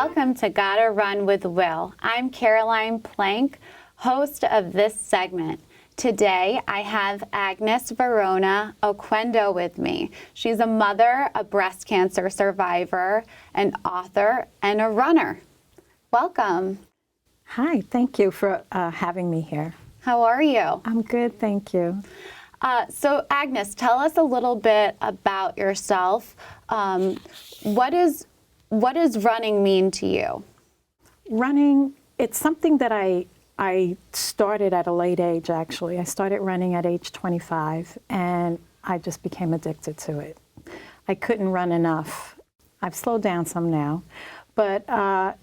Welcome to Gotta Run with Will. I'm Caroline Plank, host of this segment. Today, I have Agnes Varona Oquendo with me. She's a mother, a breast cancer survivor, an author, and a runner. Welcome. Hi, thank you for having me here. How are you? I'm good, thank you. So Agnes, tell us a little bit about yourself. What does running mean to you? Running, it's something that I started at a late age, actually. I started running at age 25, and I just became addicted to it. I couldn't run enough. I've slowed down some now, but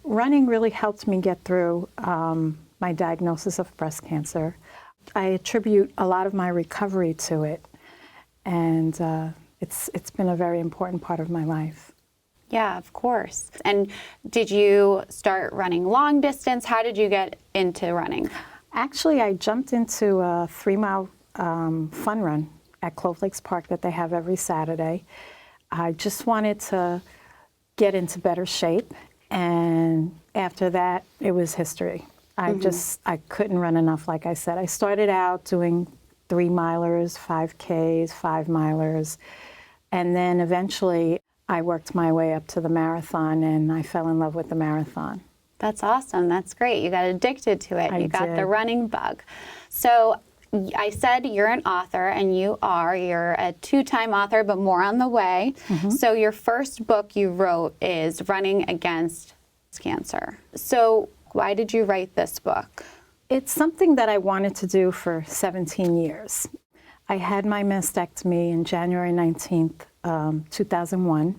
running really helped me get through my diagnosis of breast cancer. I attribute a lot of my recovery to it, and it's been a very important part of my life. Yeah, of course. And did you start running long distance? How did you get into running? Actually, I jumped into a 3-mile fun run at Clove Lakes Park that they have every Saturday. I just wanted to get into better shape, and after that, it was history. I couldn't run enough, like I said. I started out doing 3-milers, 5Ks, 5-milers, and then eventually I worked my way up to the marathon, and I fell in love with the marathon. That's awesome. That's great. You got addicted to it. I You got did. the running bug. So I said you're an author, and you're a 2-time author, but more on the way. So your first book you wrote is Running Against Cancer. So why did you write this book? It's something that I wanted to do for 17 years. I had my mastectomy in January 19th, 2001,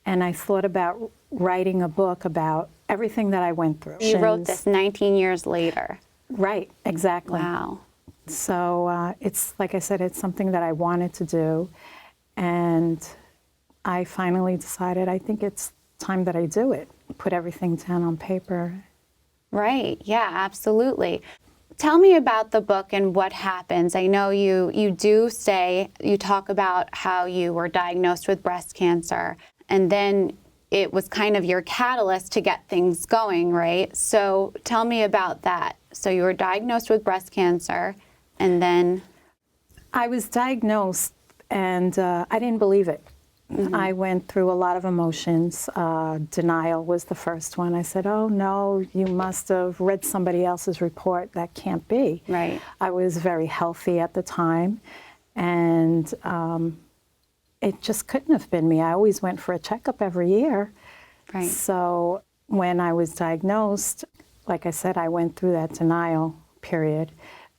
and I thought about writing a book about everything that I went through. You wrote this 19 years later. Right, exactly. Wow. So it's, like I said, it's something that I wanted to do, and I finally decided I think it's time that I do it, put everything down on paper. Right, yeah, absolutely. Tell me about the book and what happens. I know you talk about how you were diagnosed with breast cancer, and then it was kind of your catalyst to get things going, right? So tell me about that. So you were diagnosed with breast cancer, and then? I was diagnosed, and I didn't believe it. I went through a lot of emotions. Denial was the first one. I said, oh no, you must have read somebody else's report. That can't be. Right. I was very healthy at the time, and it just couldn't have been me. I always went for a checkup every year. Right. So when I was diagnosed, like I said, I went through that denial period.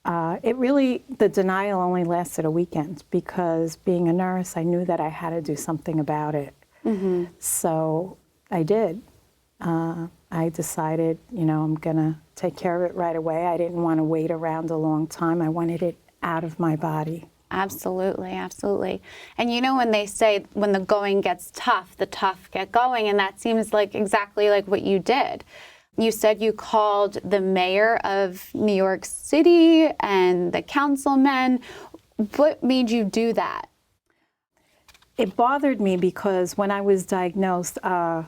The denial only lasted a weekend, because being a nurse, I knew that I had to do something about it. So I did. I decided, I'm gonna take care of it right away. I didn't want to wait around a long time. I wanted it out of my body. Absolutely, absolutely. And when they say when the going gets tough, the tough get going, and that seems like exactly like what you did. You said you called the mayor of New York City and the councilmen. What made you do that? It bothered me because when I was diagnosed, what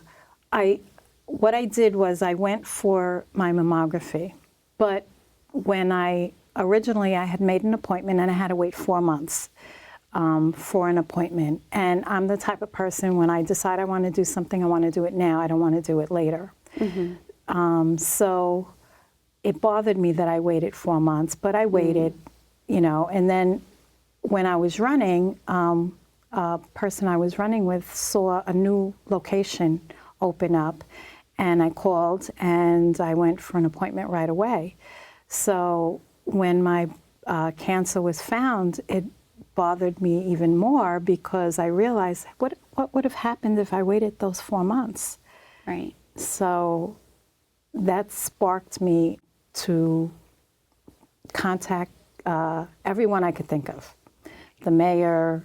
I did was I went for my mammography. But when originally I had made an appointment, and I had to wait 4 months for an appointment. And I'm the type of person, when I decide I want to do something, I want to do it now. I don't want to do it later. So it bothered me that I waited 4 months, but I waited, and then when I was running, a person I was running with saw a new location open up, and I called and I went for an appointment right away. So when my cancer was found, it bothered me even more, because I realized what would have happened if I waited those 4 months. Right. So that sparked me to contact everyone I could think of. The mayor,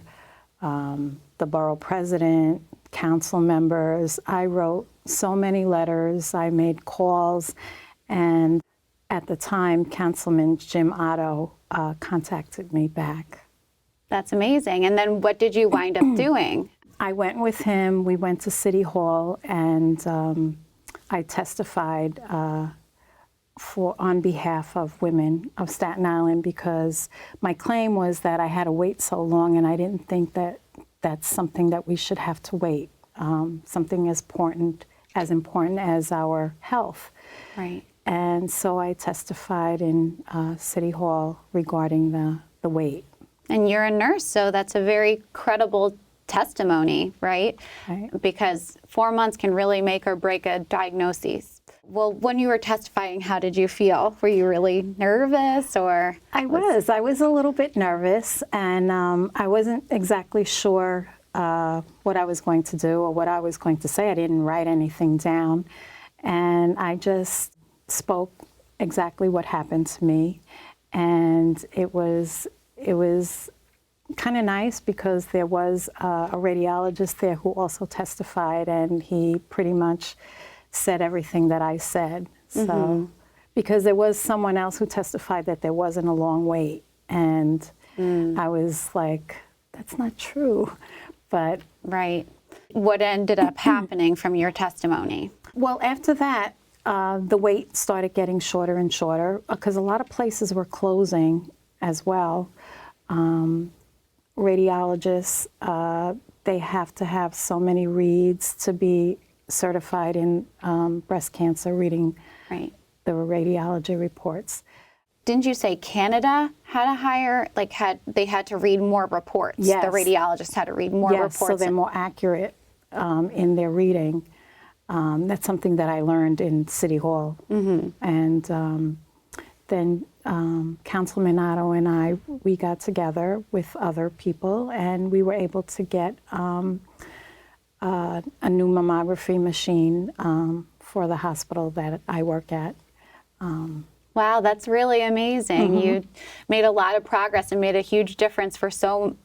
the borough president, council members. I wrote so many letters, I made calls, and at the time, Councilman Jim Otto contacted me back. That's amazing. And then what did you wind up doing? I went with him. We went to City Hall, and I testified on behalf of women of Staten Island because my claim was that I had to wait so long, and I didn't think that that's something that we should have to wait. Something as important as our health. Right. And so I testified in City Hall regarding the wait. And you're a nurse, so that's a very credible testimony, right? Right. Because 4 months can really make or break a diagnosis. Well, when you were testifying, how did you feel? Were you really nervous, or? I was a little bit nervous, and I wasn't exactly sure what I was going to do or what I was going to say. I didn't write anything down, and I just spoke exactly what happened to me. And it was kind of nice because there was a radiologist there who also testified, and he pretty much said everything that I said. So, because there was someone else who testified that there wasn't a long wait, and I was like, that's not true. But right. What ended up happening from your testimony? well, after that, the wait started getting shorter and shorter because a lot of places were closing as well. Radiologists, they have to have so many reads to be certified in breast cancer, reading Right. the radiology reports. Didn't you say Canada had to hire, they had to read more reports? Yes. The radiologists had to read more Yes, reports. so they're more accurate in their reading. That's something that I learned in City Hall. And then Councilman Otto and I, we got together with other people, and we were able to get a new mammography machine for the hospital that I work at. Wow, that's really amazing. You made a lot of progress and made a huge difference for so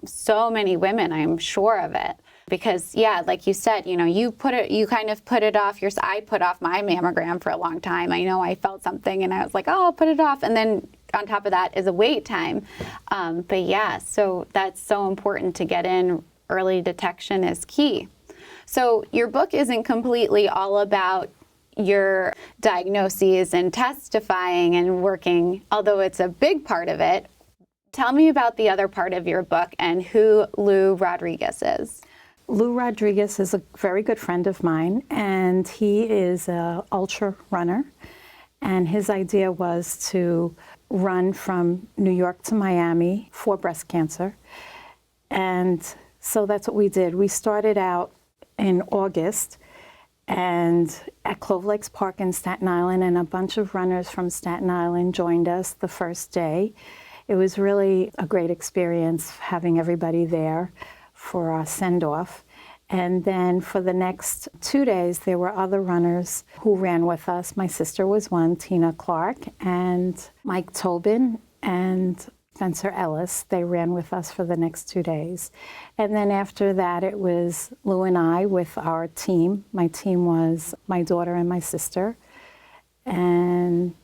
many women. I'm sure of it. Because yeah, like you said, you kind of put it off. I put off my mammogram for a long time. I know I felt something and I was like, oh, I'll put it off. And then on top of that is a wait time. But yeah, so that's so important to get in. Early detection is key. So your book isn't completely all about your diagnoses and testifying and working, although it's a big part of it. Tell me about the other part of your book and who Lou Rodriguez is. Lou Rodriguez is a very good friend of mine, and he is an ultra runner. And his idea was to run from New York to Miami for breast cancer. And so that's what we did. We started out in August and at Clove Lakes Park in Staten Island, and a bunch of runners from Staten Island joined us the first day. It was really a great experience having everybody there for our send-off. And then for the next 2 days, there were other runners who ran with us. My sister was one, Tina Clark, and Mike Tobin, and Spencer Ellis. They ran with us for the next 2 days. And then after that, it was Lou and I with our team. My team was my daughter and my sister. And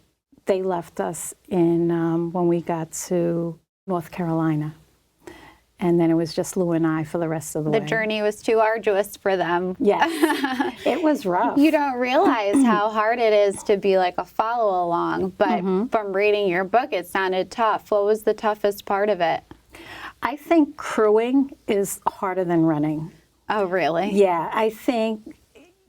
they left us when we got to North Carolina. And then it was just Lou and I for the rest of the way. The journey was too arduous for them. Yes, it was rough. You don't realize how hard it is to be like a follow along, but from reading your book, it sounded tough. What was the toughest part of it? I think crewing is harder than running. Oh, really? Yeah, I think,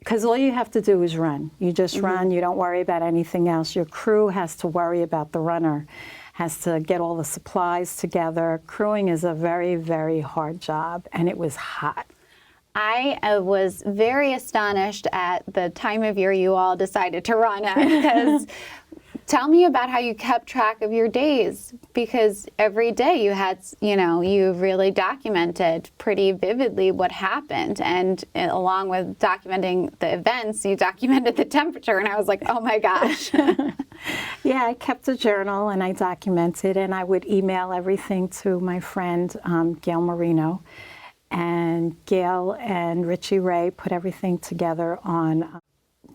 because all you have to do is run. You just run, you don't worry about anything else. Your crew has to worry about the runner, has to get all the supplies together. Crewing is a very, very hard job, and it was hot. I was very astonished at the time of year you all decided to run at, because tell me about how you kept track of your days, because every day you had, you really documented pretty vividly what happened, and along with documenting the events, you documented the temperature, and I was like, oh my gosh. Yeah, I kept a journal and I documented, and I would email everything to my friend Gail Marino, and Gail and Richie Ray put everything together on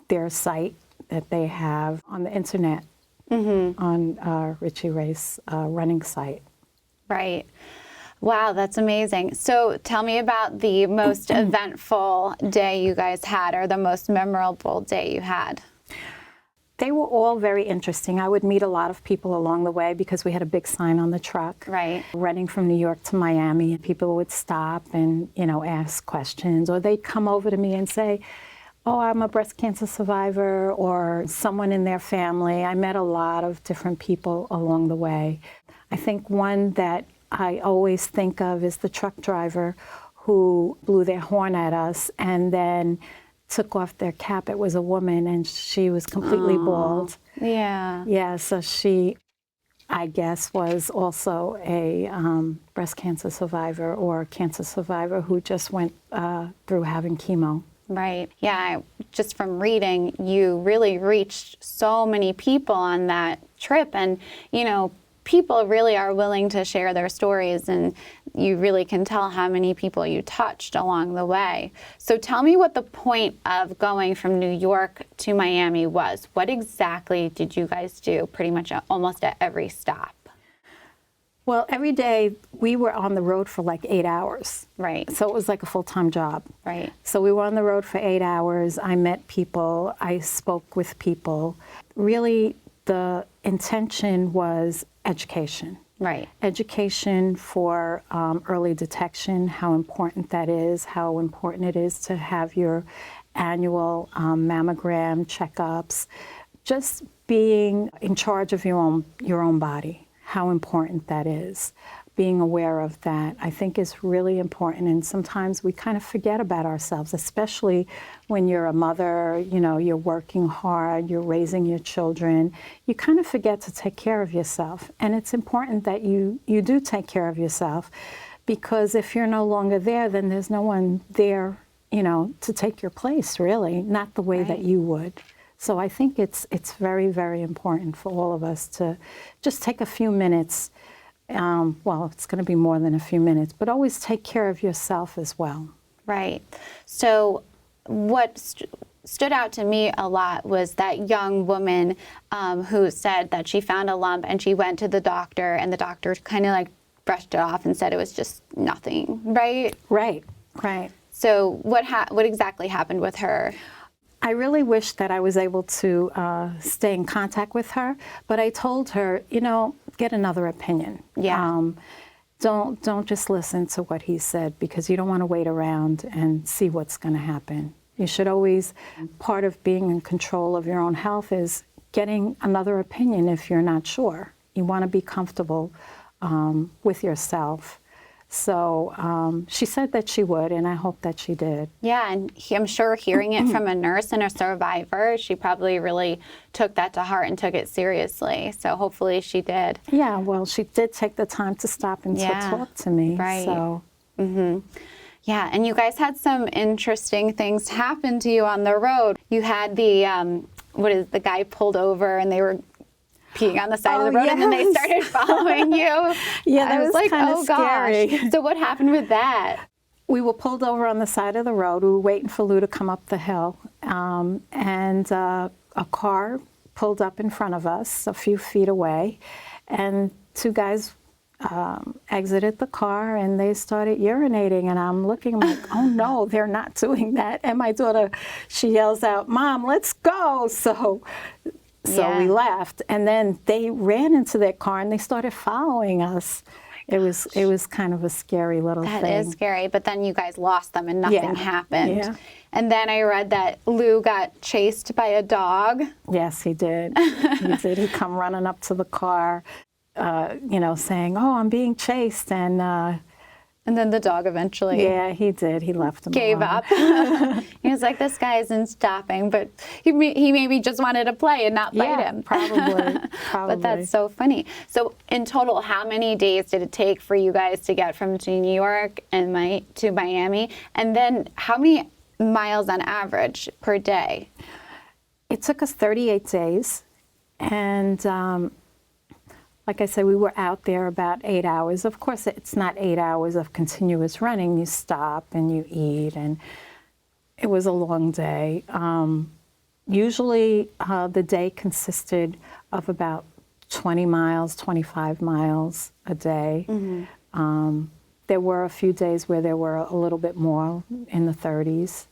their site that they have on the internet. On Richie Ray's running site. Right. Wow, that's amazing. So tell me about the most eventful day you guys had, or the most memorable day you had. They were all very interesting. I would meet a lot of people along the way because we had a big sign on the truck. Right. Running from New York to Miami, and people would stop and, ask questions, or they'd come over to me and say, oh, I'm a breast cancer survivor, or someone in their family. I met a lot of different people along the way. I think one that I always think of is the truck driver who blew their horn at us and then took off their cap. It was a woman, and she was completely bald. Yeah. Yeah, so she, I guess, was also a breast cancer survivor or cancer survivor who just went through having chemo. Right. Yeah. Just from reading, you really reached so many people on that trip. And, people really are willing to share their stories, and you really can tell how many people you touched along the way. So tell me what the point of going from New York to Miami was. What exactly did you guys do pretty much almost at every stop? Well, every day we were on the road for like 8 hours. Right. So it was like a full-time job. Right. So we were on the road for 8 hours. I met people. I spoke with people. Really, the intention was education. Right. Education for early detection, how important that is, how important it is to have your annual mammogram checkups, just being in charge of your own body, how important that is. Being aware of that, I think, is really important. And sometimes we kind of forget about ourselves, especially when you're a mother, you're working hard, you're raising your children. You kind of forget to take care of yourself. And it's important that you do take care of yourself, because if you're no longer there, then there's no one there, to take your place, really, not the way that you would. So I think it's very, very important for all of us to just take a few minutes. Well, it's going to be more than a few minutes, but always take care of yourself as well. Right. So what stood out to me a lot was that young woman who said that she found a lump and she went to the doctor, and the doctor kind of like brushed it off and said it was just nothing, right? Right. So what exactly happened with her? I really wish that I was able to stay in contact with her, but I told her, get another opinion. Yeah. Don't just listen to what he said, because you don't want to wait around and see what's going to happen. You should always, part of being in control of your own health is getting another opinion if you're not sure. You want to be comfortable with yourself. So she said that she would, and I hope that she did. Yeah, and I'm sure hearing it from a nurse and a survivor, she probably really took that to heart and took it seriously. So hopefully she did. Yeah, well, she did take the time to stop and to talk to me. Right. So. Yeah, and you guys had some interesting things happen to you on the road. You had the guy pulled over, and they were peeing on the side of the road, and then they started following you. Yeah, that I was like, kind of scary. Gosh. So what happened with that? We were pulled over on the side of the road. We were waiting for Lou to come up the hill, and a car pulled up in front of us a few feet away, and two guys exited the car, and they started urinating, and I'm looking like, oh no, they're not doing that. And my daughter, she yells out, Mom, let's go. So we left, and then they ran into their car and they started following us. It was kind of a scary little thing. That is scary, but then you guys lost them and nothing happened. Yeah. And then I read that Lou got chased by a dog. Yes, he did. He did. He'd come running up to the car, saying, "Oh, I'm being chased," and then the dog eventually he did. He left him gave alone. up. He was like, this guy isn't stopping, but he maybe just wanted to play and not bite him. Probably. But that's so funny. So in total, how many days did it take for you guys to get from New York and to Miami? And then how many miles on average per day? It took us 38 days. And like I said, we were out there about 8 hours. Of course, it's not 8 hours of continuous running. You stop and you eat, and it was a long day. Usually, the day consisted of about 20 miles, 25 miles a day. Mm-hmm. There were a few days where there were a little bit more, in the 30s.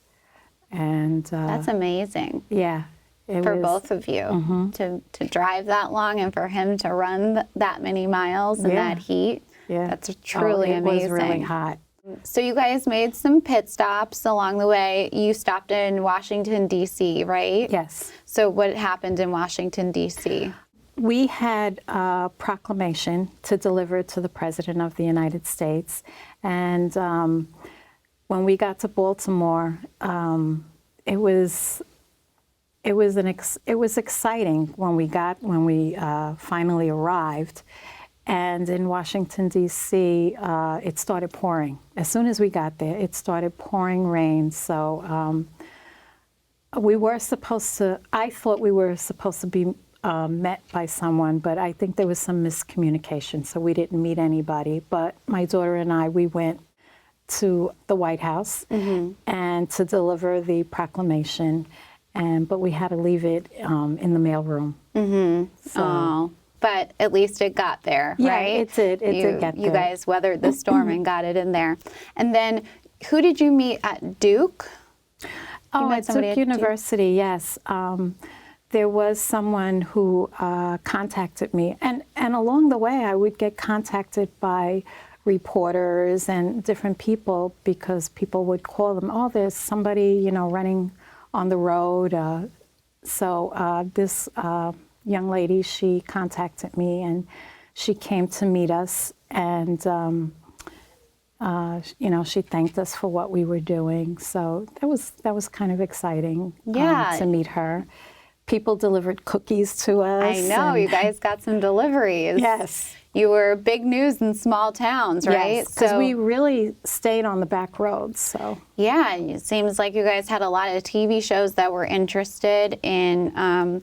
And that's amazing. Yeah. for both of you to drive that long and for him to run that many miles in that heat. Yeah. That's truly amazing. It was really hot. So you guys made some pit stops along the way. You stopped in Washington, D.C., right? Yes. So what happened in Washington, D.C.? We had a proclamation to deliver to the President of the United States. And when we got to Baltimore, it was exciting when we finally arrived. And in Washington, D.C., it started pouring. As soon as we got there, it started pouring rain. So I thought we were supposed to be met by someone, but I think there was some miscommunication, so we didn't meet anybody. But my daughter and I, we went to the White House and to deliver the proclamation, but we had to leave it in the mailroom. So. But at least it got there, right? Yeah, it did. It did get there. You guys weathered the storm and got it in there. And then, who did you meet at Duke? Oh, at Duke University, yes. There was someone who contacted me. And along the way, I would get contacted by reporters and different people because people would call them, oh, there's somebody, running on the road. So this young lady, she contacted me and she came to meet us and, she thanked us for what we were doing. So that was kind of exciting to meet her. People delivered cookies to us. I know, you guys got some deliveries. Yes. You were big news in small towns, right? Yes, because we really stayed on the back roads, so. Yeah, it seems like you guys had a lot of TV shows that were interested in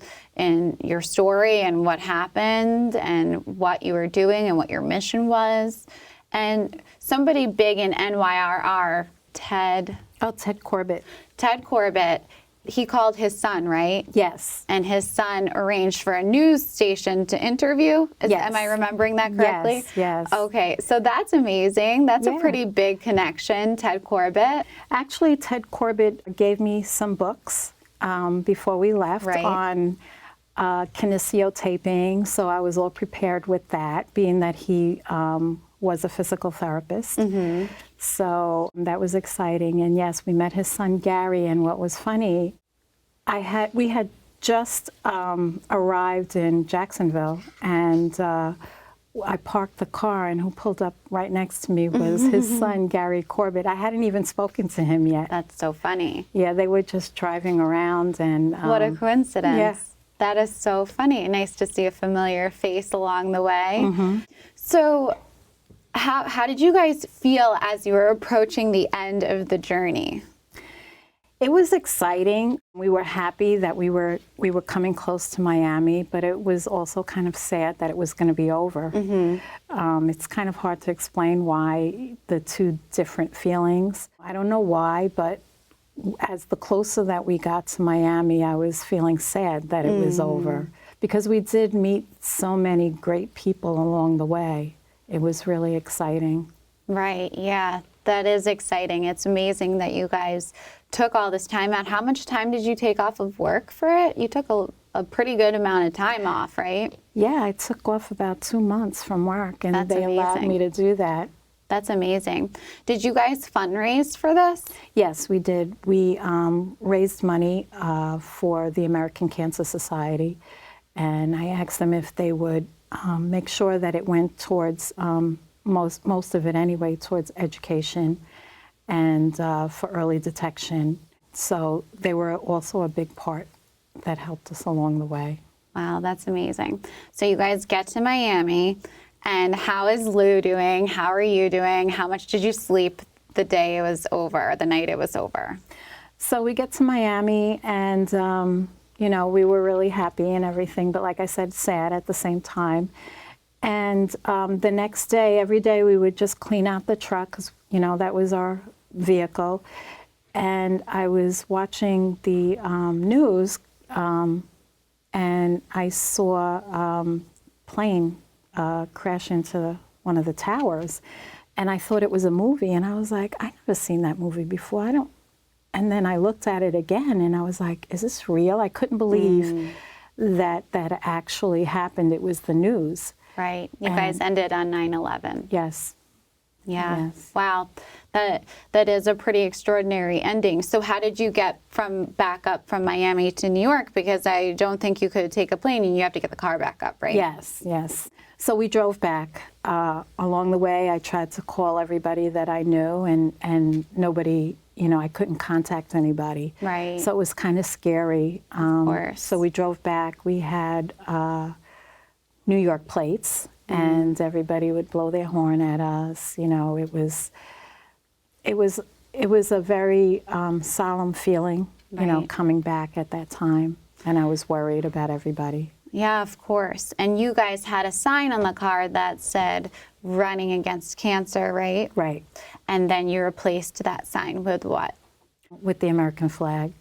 your story and what happened and what you were doing and what your mission was. And somebody big in NYRR, Ted. Oh, Ted Corbett. Ted Corbett. He called his son, right? Yes. And his son arranged for a news station to interview? Yes. Am I remembering that correctly? Yes, yes. Okay, so that's amazing. That's a pretty big connection, Ted Corbett. Actually, Ted Corbett gave me some books before we left on kinesiotaping, so I was all prepared with that, being that he was a physical therapist. So that was exciting. And yes, we met his son Gary. And what was funny, we had just arrived in Jacksonville, and I parked the car, and who pulled up right next to me was his son Gary Corbett. I hadn't even spoken to him yet. That's so funny. Yeah, they were just driving around, and what a coincidence. Yeah. That is so funny. Nice to see a familiar face along the way. So how did you guys feel as you were approaching the end of the journey? It was exciting. We were happy that we were coming close to Miami, but it was also kind of sad that it was going to be over. It's kind of hard to explain why, the two different feelings. I don't know why, but as the closer that we got to Miami, I was feeling sad that it was over, because we did meet so many great people along the way. It was really exciting. Right, yeah, that is exciting. It's amazing that you guys took all this time out. How much time did you take off of work for it? You took a pretty good amount of time off, right? Yeah, I took off about 2 months from work, and That's they allowed me to do that. That's amazing. Did you guys fundraise for this? Yes, we did. We raised money for the American Cancer Society, and I asked them if they would make sure that it went towards, most of it anyway, towards education and for early detection. So they were also a big part that helped us along the way. Wow, that's amazing. So you guys get to Miami, and how is Lou doing? How are you doing? How much did you sleep the day it was over, the night it was over? So we get to Miami, and we were really happy and everything, but like I said, sad at the same time. And the next day, every day we would just clean out the truck, because, that was our vehicle. And I was watching the news, and I saw a plane crash into one of the towers. And I thought it was a movie, and I was like, I've never seen that movie before. I don't And then I looked at it again and I was like, is this real? I couldn't believe that that actually happened. It was the news. Right. You guys ended on 9/11. Yes. Yeah. Yes. Wow. That is a pretty extraordinary ending. So how did you get back up from Miami to New York? Because I don't think you could take a plane and you have to get the car back up, right? Yes, yes. So we drove back. Along the way, I tried to call everybody that I knew, and nobody, I couldn't contact anybody. Right. So it was kind of scary. Of course. So we drove back. We had New York plates, and everybody would blow their horn at us. It was a very solemn feeling, Right. coming back at that time, and I was worried about everybody. Yeah, of course. And you guys had a sign on the car that said running against cancer, right? Right. And then you replaced that sign with what? With the American flag.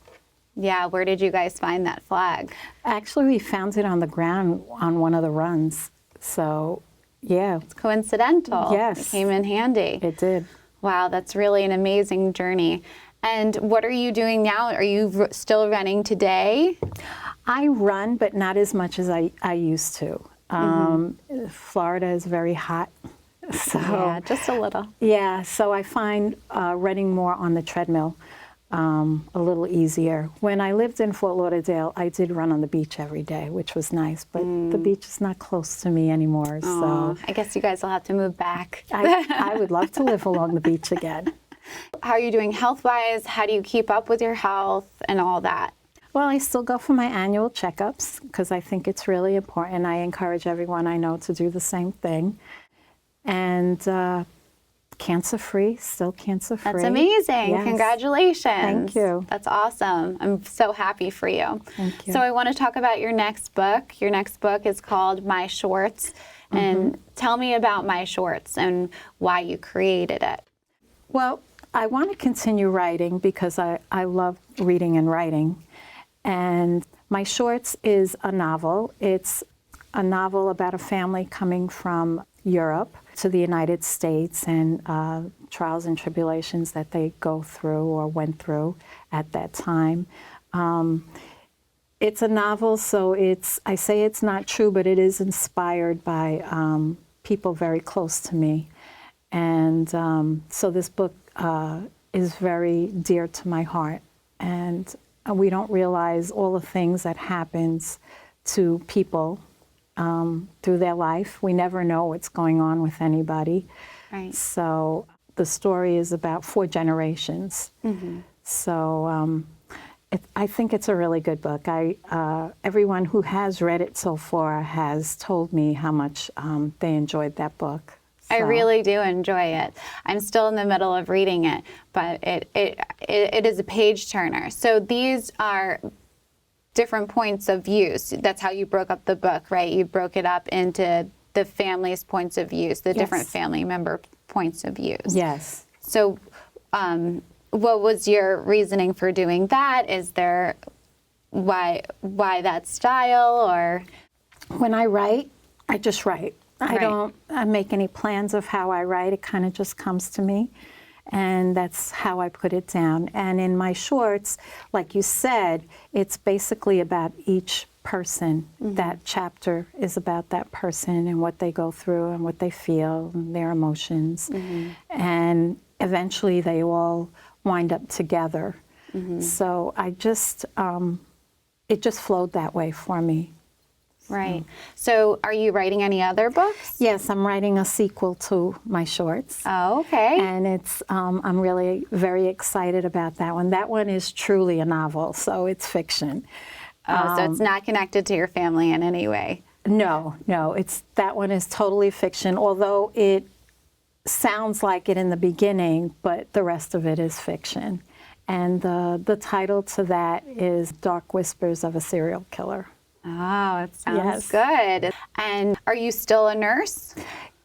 Yeah, where did you guys find that flag? Actually, we found it on the ground on one of the runs. So, yeah, Coincidental. Yes. It came in handy. it did. Wow, that's really an amazing journey. And what are you doing now? Are you still running today? I run, but not as much as I used to. Florida is very hot. So, Yeah, just a little. yeah, so I find running more on the treadmill a little easier. When I lived in Fort Lauderdale, I did run on the beach every day, which was nice, but the beach is not close to me anymore. So I guess you guys will have to move back. I would love to live along the beach again. How are you doing health-wise? How do you keep up with your health and all that? Well, I still go for my annual checkups because I think it's really important. I encourage everyone I know to do the same thing. And cancer-free, still cancer-free. That's amazing. Yes. Congratulations. Thank you. That's awesome. I'm so happy for you. Thank you. So I want to talk about your next book. Your next book is called My Shorts. And tell me about My Shorts and why you created it. Well, I want to continue writing because I love reading and writing. And My Shorts is a novel. It's a novel about a family coming from Europe to the United States and trials and tribulations that they go through or went through at that time. It's a novel, so I say it's not true, but it is inspired by people very close to me. And so this book is very dear to my heart. And we don't realize all the things that happens to people through their life. We never know what's going on with anybody. Right. So the story is about 4 generations. So I think it's a really good book. Everyone who has read it so far has told me how much they enjoyed that book. I So- really do enjoy it. I'm still in the middle of reading it, but it is a page turner. So these are different points of views. That's how you broke up the book, right? You broke it up into the family's points of views, the different Yes. family member points of views. Yes. So what was your reasoning for doing that? Is there why that style, or? When I write, I just write. I Right. don't make any plans of how I write. It kind of just comes to me, and that's how I put it down. And in My Shorts, like you said, it's basically about each person. That chapter is about that person and what they go through and what they feel and their emotions. And eventually they all wind up together. So I just, it just flowed that way for me. Right. So are you writing any other books? Yes, I'm writing a sequel to My Shorts. Oh, okay. And it's, I'm really very excited about that one. That one is truly a novel, so it's fiction. So it's not connected to your family in any way. No, that one is totally fiction, although it sounds like it in the beginning, but the rest of it is fiction. And the title to that is Dark Whispers of a Serial Killer. Oh, it sounds Yes. good. And are you still a nurse?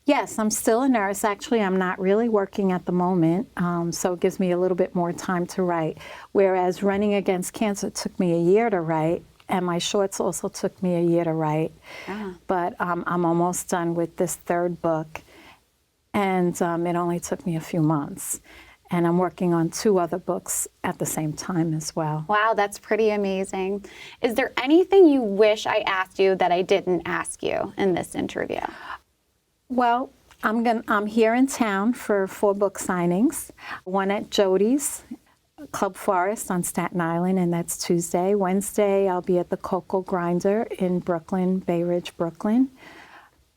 Yes, I'm still a nurse. Actually, I'm not really working at the moment, so it gives me a little bit more time to write. Whereas Running Against Cancer took me a year to write, and My Shorts also took me a year to write. But I'm almost done with this 3rd book, and it only took me a few months. And I'm working on 2 other books at the same time as well. Wow, that's pretty amazing. Is there anything you wish I asked you that I didn't ask you in this interview? Well, I'm here in town for 4 book signings. One at Jody's Club Forest on Staten Island, and that's Tuesday. Wednesday, I'll be at the Cocoa Grinder in Brooklyn, Bay Ridge, Brooklyn.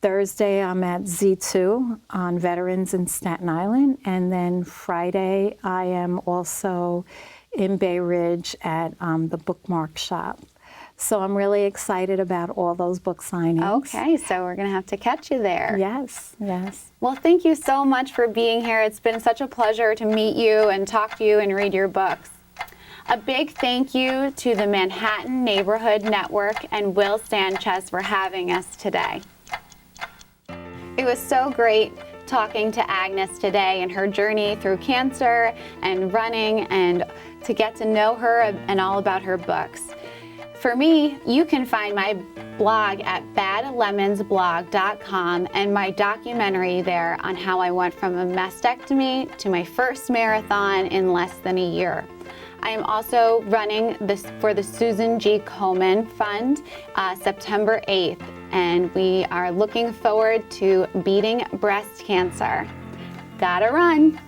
Thursday, I'm at Z2 on Veterans in Staten Island. And then Friday, I am also in Bay Ridge at the Bookmark Shop. So I'm really excited about all those book signings. Okay, so we're going to have to catch you there. Yes, yes. Well, thank you so much for being here. It's been such a pleasure to meet you and talk to you and read your books. A big thank you to the Manhattan Neighborhood Network and Will Sanchez for having us today. It was so great talking to Agnes today and her journey through cancer and running, and to get to know her and all about her books. For me, you can find my blog at badlemonsblog.com and my documentary there on how I went from a mastectomy to my first marathon in less than a year. I am also running this for the Susan G. Komen Fund September 8th, and we are looking forward to beating breast cancer. Gotta run.